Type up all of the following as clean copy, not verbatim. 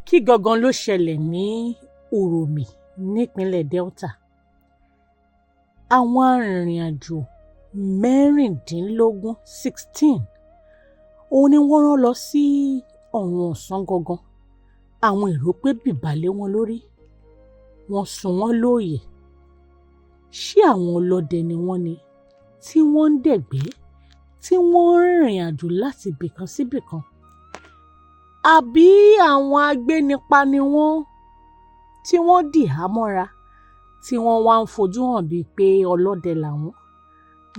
Kí gangan ló ṣẹlẹ̀ ní Uromi nípínlẹ̀ Delta? Àwọn arìnrìn-àjò 16 òun ni wọ́n rán lọ sí ọ̀run ọ̀sán gangan. Àwọn èrò pé bìbà lé wọn lórí, wọ́n sùn wọ́n lóòyẹ̀. Ṣé àwọn ọlọ́dẹ ni wọ́n ni tí wọ́n ń dẹ̀gbẹ́, tí wọ́n ń rìnrìn àjò láti ibìkan síbìkan? Àbí àwọn agbénipa ni wọ́n tí wọ́n dì hámọ́ra, tí wọ́n wá ń fojú hàn bíi pé ọlọ́dẹ làwọn?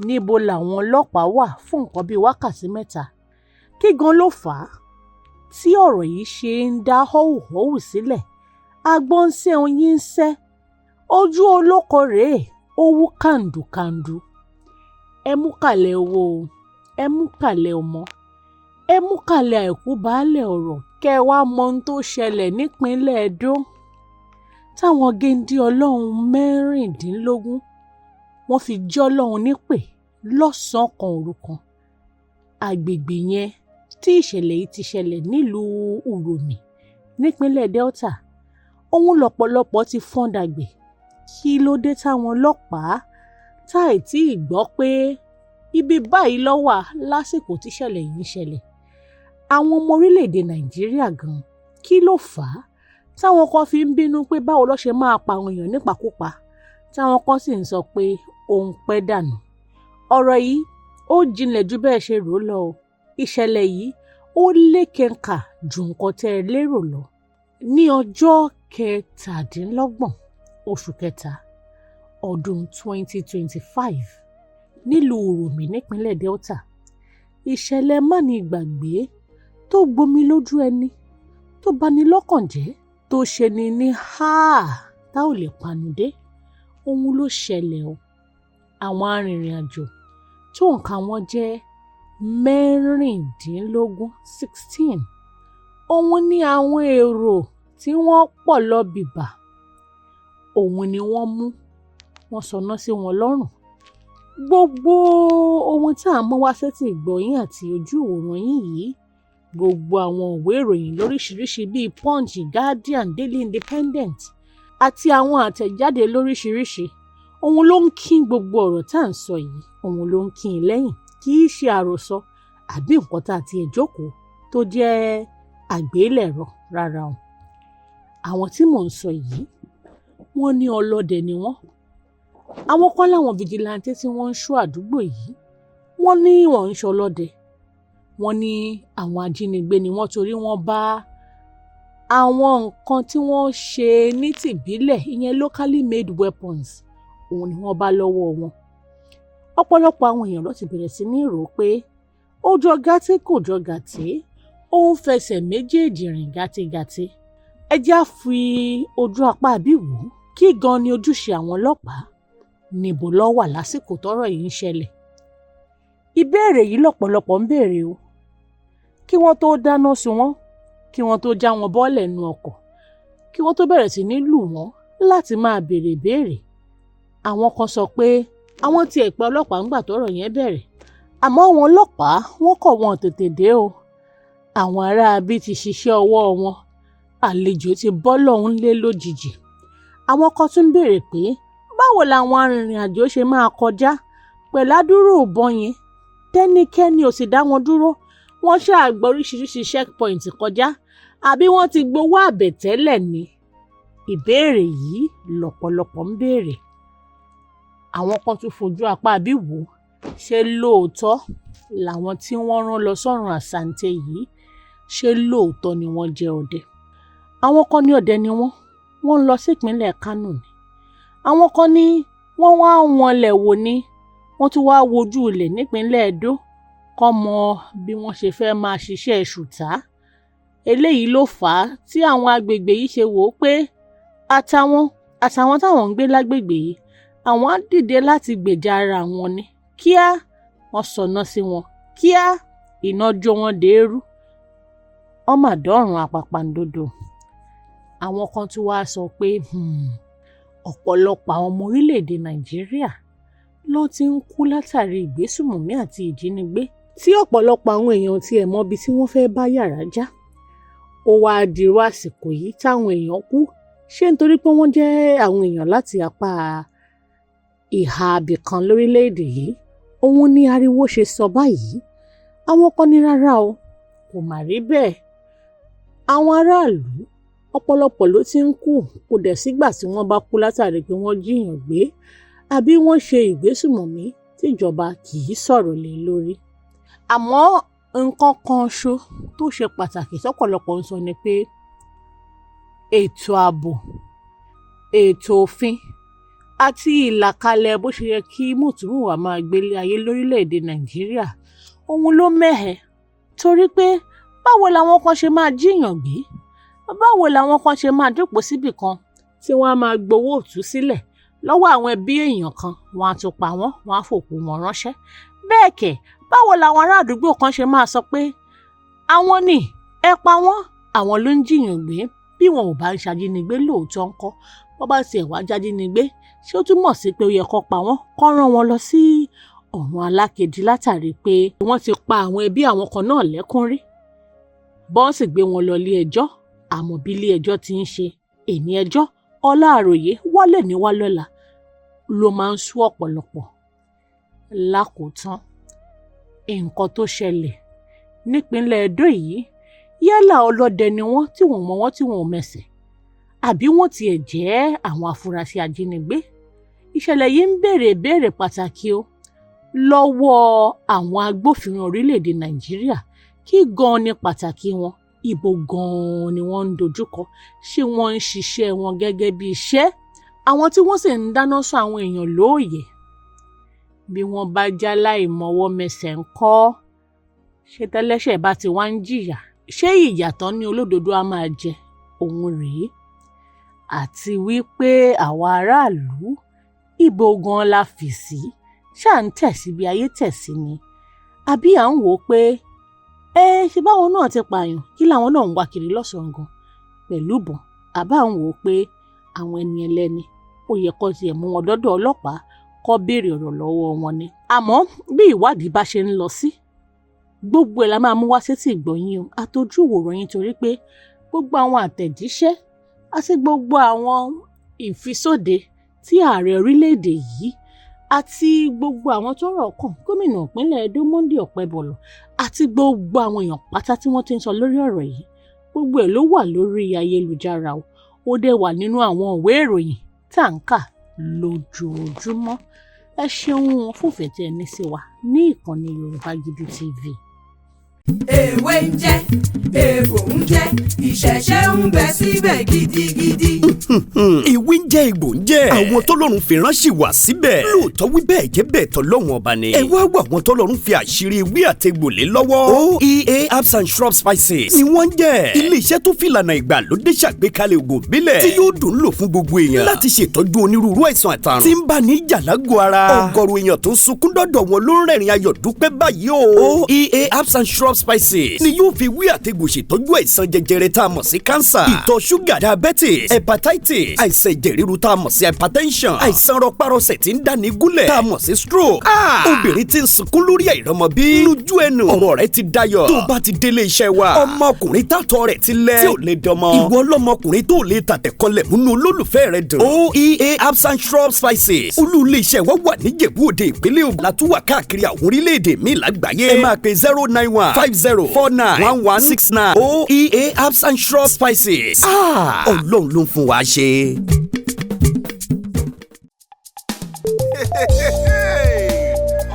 Níbo làwọn ọlọ́pàá wà fún nǹkan bíi wákàtí 3? Kí gan ló fà á tí ọ̀rọ̀ yìí ṣe ń dá họ́wùhọ́wù sílẹ̀? Agbọ́n ń sẹ́, oyin ń sẹ́, ojú olóko rèé, ó wú kàndùkàndù. Ẹ mú kàlẹ̀ owó o, ẹ mú kàlẹ̀ ọmọ, ẹ mú kàlẹ̀ àìkú baálẹ̀ ọ̀rọ̀, kẹ́ ẹ wá mọ ohun tó ṣẹlẹ̀ nípínlẹ̀ Edo táwọn géńdé ọlọ́run 16 wọ́n fi jẹ́ ọlọ́run nípè lọ́sàn-án kan òru kan. Agbègbè yẹn tí ìṣẹ̀lẹ̀ yìí ti ṣẹlẹ̀ nílùú Uromi nípínlẹ̀ Delta, òun lọ́pọ̀lọpọ̀ ti fọ́n dàgbé. Kí ló dé táwọn ọlọ́pàá táì tí ì gbọ́ pé ibi báyìí ló wà lásìkò tíṣẹ̀lẹ̀ yìí ń ṣẹlẹ̀? Àwọn ọmọ orílẹ̀-èdè Nàìjíríà gan, kí ló fà á táwọn kan fi ń bínú pé báwo ló ṣe máa pa àwọn èèyàn nípakúpa, táwọn kan sì ń sọ pé òun pẹ́ dànù? Ọ̀rọ̀ yìí ó jinlẹ̀ ju bẹ́ẹ̀ ṣe rò lọ o. Ìṣẹ̀lẹ̀ yìí ó lékenkà ju nǹkan tẹ́ ẹ lérò lọ. Ní ọjọ́ 27 oṣù kẹta ọdún 2025 nílùú Uromi nípínlẹ̀ Delta, ìṣẹ̀lẹ̀ mánigbàgbé tó gbomi lójú ẹni, tó bani lọ́kàn jẹ́, tó ṣe ni ní tá ò lè panu dé, òun ló ṣẹlẹ̀ o. Àwọn arìnrìn-àjò tó nǹka wọn jẹ́ 16, òun ni àwọn èrò tí wọ́n pọ̀ lọ bìbà, òun ni wọ́n mú, wọ́n sọná sí wọn lọ́rùn. Gbogbo ohun tí à ń mú wá sétí ìgbọ̀yín àti ojú ìwòran yìí, gbogbo àwọn ìwé ìròyìn lóríṣiríṣi bíi Punch, Guardian, Daily Independent àti àwọn àtẹ̀jáde lóríṣiríṣi, òun ló ń kín gbogbo ọ̀rọ̀ tá à ń sọ yìí, òun ló ń kín lẹ́yìn. Kì í ṣe àròsọ àbí nǹkan tá a ti ẹ̀ jókòó tó jẹ́ àgbélẹ̀rọ rárá o. Àwọn tí mò ń sọ yìí, wọ́n ní ọlọ́dẹ ni wọ́n. Àwọn kan láwọn fìjìláńtẹ́ tí wọ́n ń ṣọ́ àdúgbò yìí, wọ́n ní wọ́n ń ṣọlọ́dẹ. Wọ́n ní àwọn ajínigbé ni wọ́n, torí wọ́n bá àwọn nǹkan tí wọ́n ṣe ní tìbílẹ̀, ìyẹn locally made weapons, òun ni wọ́n bá lọ́wọ́ wọn. Ọ̀pọ̀lọpọ̀ àwọn èèyàn ló ti bẹ̀rẹ̀ sí ní rò pé ó jọ gàté kò jọ gàté, ó ń fẹsẹ̀ méjèèjì rìn gàtégàté. Ẹ já fi ojú apá bí wò ó. Kí gan ni ojúṣe àwọn ọlọ́pàá? Níbo ló wà lásìkò tọ́rọ̀ yìí ń ṣẹlẹ̀? Ìbéèrè yìí lọ́pọ̀lọpọ̀ ń béèrè o. Kí wọ́n tó dáná sun wọ́n, kí wọ́n tó já wọn bọ́lẹ̀ nínú ọkọ̀, kí wọ́n tó bẹ̀rẹ̀ sí ní lù wọ́n láti máa béèrè béèrè. Àwọn kan sọ pé àwọn ti ẹ̀ pé ọlọ́pàá ńgbà tọ́rọ̀ yẹn bẹ̀rẹ̀, àmọ́ àwọn ọlọ́pàá wọ́n kọ̀ wọ́n tètè dé o. Àwọn aráabí ti ṣiṣẹ́ ọwọ́ wọn, àlejò ti bọ́ lọ́hùn lé lójijì. Àwọn kan tún béèrè pé báwo làwọn arìnrìn-àjò ṣe máa kọjá pẹ̀lú àdúrú ìbọn yẹn? Tẹ́nikẹ́ni ò sì dá wọn dúró. Wọ́n ṣáà gba oríṣiríṣi checkpoint kọjá, àbí wọ́n ti gbowó àbẹ̀tẹ́lẹ̀ ni? Ìbéèrè yìí lọ́pọ̀lọpọ̀ ń béèrè. Àwọn kan tún fojú apá bí wò ó. Ṣé lóòótọ́ làwọn tí wọ́n rán lọ sọ́run àsàǹtẹ̀ yìí, ṣé lóòótọ́ ni wọ́n jẹ́ ọdẹ? Àwọn kan ní ọdẹ ni wọ́n ń lọ sí ìpínlẹ̀ Kánò ni. Àwọn kan ní wọ́n wá wọn lẹ̀ wò ni, wọ́n tún wá wojú ilẹ̀ nípínlẹ̀ Edo kọ́ mọ bí wọ́n ṣe fẹ́ máa ṣiṣẹ́ ṣùtá. Eléyìí ló fà á tí àwọn agbègbè yìí ṣe wò ó pé àtàwọn táwọn ń gbé lágbègbè yìí, àwọn á dìde láti gbèjà ara wọn ni. Kíá wọ́n sọná sí wọn, kíá iná jó wọn dèrú. Ọmọ àdọ́rùn àpàpàǹdodo. Àwọn kan tún wá sọ pé ọ̀pọ̀lọpọ̀ àwọn ọmọ orílẹ̀-èdè Nàìjíríà ló ti ń kú látàrí ìgbésùmọ̀mí àti ìjínigbé, tí ọ̀pọ̀lọpọ̀ àwọn èèyàn ti ẹ̀ mọ ibi tí wọ́n fẹ́ bá yàrá já. ó wá dirú àsìkò yìí táwọn èèyàn kú ṣé nítorí pé wọ́n jẹ́ àwọn èèyàn láti apá ìhà abìkan lórílẹ̀‐èdè yìí òun ni ariwo ṣe sọ báyìí àwọn kan ní rárá o kò mà rí bẹ́ẹ̀ àwọn aráàlú ọ̀pọ̀lọpọ̀ ló ti ń kú kò dẹ̀ sígbà tí wọ́n bá kú látàrí pé wọ́n jíyàn gbé àbí wọ́n ṣe ìgbésùmọ̀mí tíjọba kì í sọ̀rọ̀ lé lórí àmọ́ nǹkan kan ṣo tó ṣe pàtàkì tọ́pọ̀lọpọ̀ ń sọ ni pé ètò ààbò ètò òfin àti ìlàkalẹ̀ bó ṣe yẹ kí mùtúmùwà máa gbélé ayé lórílẹ̀‐èdè Nàìjíríà òun ló mẹ́hẹ torí pé báwo làwọn kan ṣe máa jíyàn gbé báwo làwọn kan ṣe máa jókòó síbì kan tí wọ́n á máa gbowó ìtúsílẹ̀ lọ́wọ́ àwọn ẹbí èèyàn kan wọ́n á tún pa wọ́n wọ́n á fòkú wọn ránṣẹ́ bẹ́ẹ̀ kẹ̀ báwo làwọn ará àdúgbò kan ṣe máa sọ pé àwọn ni ẹ pa wọ́n àwọn ló ń jiyàn gbé bí wọn ò bá ń ṣajínigbé lóòótọ́ ńkọ́ wọ́n bá tiẹ̀ wá jájínigbé ṣé ó túmọ̀ sí pé ó yẹ kó pa wọ́n kó rán wọn lọ sí ọ̀run alákejì látàrí pé wọ́n ti pa àwọn ẹbí àwọn kan náà lẹ́kún rí bọ́n sì gbé wọn lọ ilé ẹjọ́ àmọ́ bí ilé ẹjọ́ ti ń ṣe èní ẹjọ́ ọlá àròyé wálé ní wá lọ́la ló máa ń sú ọ̀pọ̀lọpọ̀ lákòótán nǹkan tó ṣẹlẹ̀ nípínlẹ̀ Ẹdó yìí yálà ọlọ́dẹ ni wọ́n tí wọ́n mọ̀ wọ́n tí wọ́n ò mẹsẹ̀ àbí wọ́n tiẹ̀ jẹ́ àwọn afurasí ajínigbé ìṣẹ̀lẹ̀ yìí ń béèrè ìbéèrè pàtàkì o lọ́wọ́ àwọn agbófinró orílẹ̀-èdè Nàìjíríà kí gan ni pàtàkì wọn ibo gan ni wọ́n ń dojúkọ ṣé wọ́n ń ṣiṣẹ́ wọn gẹ́gẹ́ bí iṣẹ́ àwọn tí wọ́n sì ń dáná sun àwọn èèyàn lóòyè bí wọ́n bá já láì mọwọ́ mẹsẹ̀ ń kọ́ ṣé tẹ́lẹ́ṣẹ̀ bá ti wá ń jìyà ṣé ìyàtọ̀ ní olódodo á máa jẹ òun rèé àti wípé àwa aráàlú ibo gan la fì sí ṣáà ń tẹ̀sí bí ayé tẹ̀sí ni àbí à ń wò ó pé ṣe báwọn náà ti pààyàn kí làwọn náà ń wá kiri lọ́sàn-án gan pẹ̀lú ìbọn àbá ń wò ó pé àwọn ẹni ẹlẹ́ni ó yẹ kó tiẹ̀ mú wọn dọ́dọ̀ ọlọ́pàá kó béèrè ọ̀rọ̀ lọ́wọ́ wọn ni àmọ́ bí ìwádìí bá ṣe ń lọ sí gbogbo ẹ̀ la máa mú wá sétí ìgbọ̀nyín o àtọ́jú ìwòran yín torí pé gbogbo àwọn àtẹ̀jíṣẹ́ àti gbogbo àwọn ìfisóde tí ààrẹ orílẹ̀-èdè yìí àti gbogbo àwọn tó rọ̀ kàn gómìnà ìpínlẹ̀ Ẹdó Monday Ọ̀pẹ́bọlọ àti gbogbo àwọn èèyàn pátá tí wọ́n ti ń sọ lórí ọ̀rọ̀ yìí gbogbo ẹ̀ ló wà lórí ayélujára o ó dẹ̀ wà nínú àwọn ìwé ìròyìn tá à ń kà lójoojúmọ́ ẹ ṣeun fúnfẹ̀ tí ẹ ní sí wa ní ìkànnì Yorùbá Gidi TV. Èwe ń jẹ́ egbò ń jẹ́ ìṣẹ̀ṣẹ̀ ń bẹ síbẹ̀ gidigidi. Ìwé ń jẹ́ egbò ń jẹ́ àwọn tọ́lọ́run fi ránṣẹ́ wá síbẹ̀ lóòótọ́ wí bẹ́ẹ̀ jẹ́ bẹ́ẹ̀ tọ́lọ́run ọba ni ẹ wá wá àwọn tọ́lọ́run fi àṣírí ewé àtegbò lé lọ́wọ́ OEA herbs and shrub spices ni wọ́n ń jẹ́ ilé-iṣẹ́ tó fi ìlànà ìgbàlódé ṣàgbékalẹ̀ ògùn ìbílẹ̀ tí yóò dùn lò fún gbogbo èèyàn láti ṣètọ́jú onírúurú àìsàn àtàrùn tí ń bá ní ìjà lágọ̀ọ́ ara ọ̀gọ̀rọ̀ èèyàn tó ń sunkún dọ́dọ̀ wọn ló ń rẹ́rìn ayọ̀ dúpẹ́ báyìí o OEA herbs and shrub spices ni yóò fi wí àtegbò ṣètọ́jú àìsàn jẹjẹrẹ tá a mọ̀ sí cancer ìtọ̀ ṣúgà diabetes hepatitis àìsàn ẹ̀jẹ̀ ríru tá a mọ̀ sí hypertension àìsàn rọpárọsẹ̀ tí ń dáni gúnlẹ̀ tá a mọ̀ sí stroke obìnrin tí ń sunkún lórí àìrọ́mọbí lójú ẹnu ọ̀rọ̀ rẹ̀ ti dayọ̀ tó bá ti délé iṣẹ́ wa ọmọkùnrin tàtọ̀ rẹ̀ ti lẹ̀ tí ò lè dọmọ ìwọ ọlọ́mọkùnrin tó lè tàtẹ̀kọlẹ̀ múnú olólùfẹ́ rẹ̀ dùn OEA herbs and shrub spices olú ilé iṣẹ́ wa wà ní Ìjẹ̀bú Òde ìpínlẹ̀ Ògùn látúwà káàkiri àwọn orílẹ̀-èdè míì lágbàáyé ẹ máa pè 09150491169 OEA herbs and shrub spices ọlọ́run ló ń fún wa ṣe.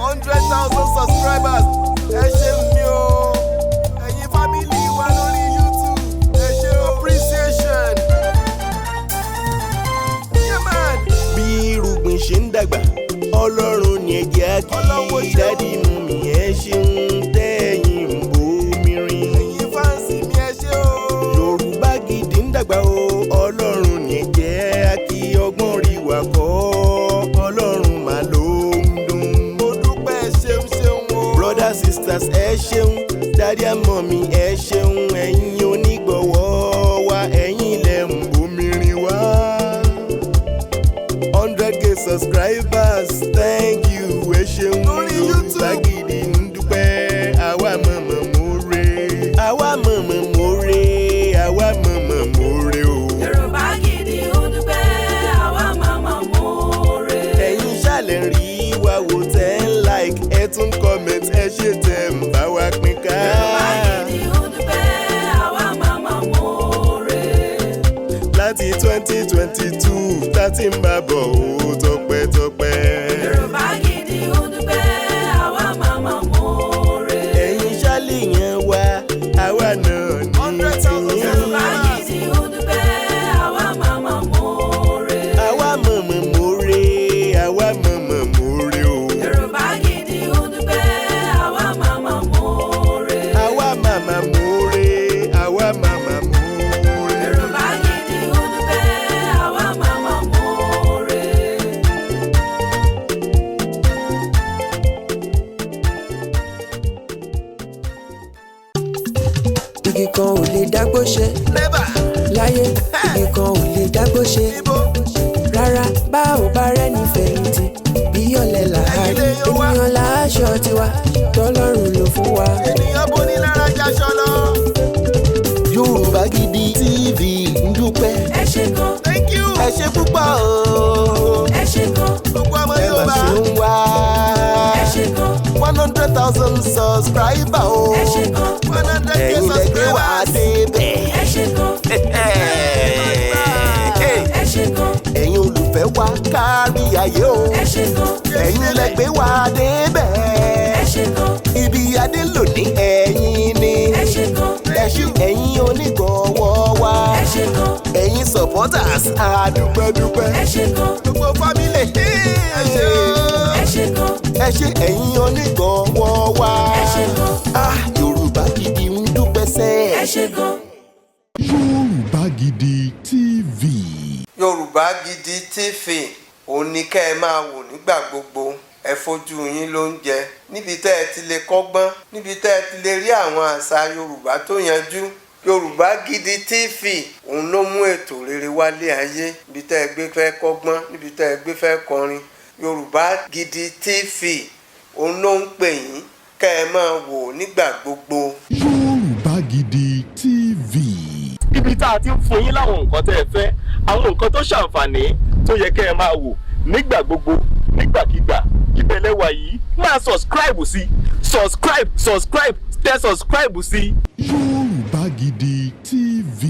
100,000 subscribers ẹ ṣé mi o ẹ̀yin family wa lórí YouTube ẹ ṣé appreciation. Yeah, man. Bí irúgbìn ṣe ń dàgbà ọlọ́run ni ẹ jẹ́ kí dádì mú mi ẹ ṣeun tẹ́yìn ń bomi rin. ẹ̀yin fáǹsì mi ẹ ṣé o. Yorùbá Gidi ń dàgbà o ọlọ́run ni ẹ jẹ́ kí ọgbọ́n rí wa kọ́ ọlọ́run mà ló ń dùn. mo dúpẹ́ ṣeun ṣeun o. brothers sisters ẹ ṣeun daddy and mommy ẹ ṣeun ẹ̀yin onígbọ̀wọ́ wa ẹ̀yin lẹ̀ ń bomi rin wá. 100K subscribers thank you ẹ ṣeun. Yorùbá Gidi ń dúpẹ́ àwa mọ̀mọ́ more àwa mọ̀mọ́ more láti 2022 tá ti ń bá bọ̀ ó tọpẹ́tọpẹ́. Yorùbá Gidi ó dúpẹ́ àwa màmá mọ́re. ẹ̀yin ṣálì yẹn wá àwa náà ní tiyín. Yorùbá Gidi ó dúpẹ́ àwa màmá mọ́re. àwa mọ̀mọ̀ mọ́re àwa mọ̀mọ̀ mọ́re o. Yorùbá Gidi ó dúpẹ́ àwa màmá mọ́re. àwa màmá mọ́re àwa màmá mọ́re. Yorùbá Gidi ó dúpẹ́ àwa màmá mọ́re. igi kan ò lè dágbó ṣe never láyé igi kan ò lè dágbó ṣe ibo rárá bá ò bá rẹ́ni fẹ̀yìntì bí ọ̀lẹ làárí ènìyàn láṣọ tiwa tọ́lọ́run ló fún wa. ènìyàn bó ní lára jáṣọ lọ. Yorùbá Gidi TV ń dúpẹ́. Ẹ ṣé gan, thank you. ẹ ṣé púpọ̀ o. ẹ ṣé gan, gbogbo ọmọ Yorùbá ṣe ń wá. ẹ ṣé gan, 100,000 subscriber o. ẹ ṣé gan, 100K ẹ̀yin lẹ gbé wá débẹ̀. ẹ ṣé gan, ẹ ṣé gan, ẹ̀yin olùfẹ́ wa kárí ayé o. ẹ ṣé gan, ẹ̀yin lẹ gbé wá débẹ̀. ẹ ṣé gan, ibi adé lòdì ẹ̀yin ni. ẹ ṣé gan, ẹ̀yin onígbọ̀wọ́ wa. ẹ ṣé gan, ẹ̀yin supporters àdúpẹ́dúpẹ́. ẹ ṣé gan, gbogbo family ẹ ṣé o. ẹ ṣé gan, ẹ ṣé ẹ̀yin onígbọ̀wọ́ wa. ẹ ṣé gan, Yorùbá Gidi ń dúpẹ́ sẹ́. ẹ ṣé gan. Yorùbá Gidi TV. Yorùbá Gidi TV òun ni kẹ́ ẹ máa wò nígbà gbogbo. Ẹ fojú yín lóúnjẹ níbi tẹ́ ẹ ti lè kọ́gbọ́n, níbi tẹ́ ẹ ti lè rí àwọn àṣà Yorùbá tó yanjú. Yorùbá Gidi TV òun ló mú ètò rere wálé ayé, níbi tẹ́ ẹ gbé fẹ́ kọ́gbọ́n, níbi tẹ́ ẹ gbé fẹ́ kọrin. Yorùbá Gidi TV òun ló ń pè yín kẹ́ ẹ máa wò nígbà gbogbo. Yorùbá Gidi TV. ibi tá a ti ń fún yín láwọn nǹkan tẹ́ ẹ fẹ́, àwọn nǹkan tó ṣàǹfààní tó yẹ kẹ́ ẹ máa wò nígbà gbogbo nígbàkigbà. Ìbẹ̀lẹ̀ wà yìí máa subscribe sí tẹ subscribe sí. Yorùbá Gidi TV.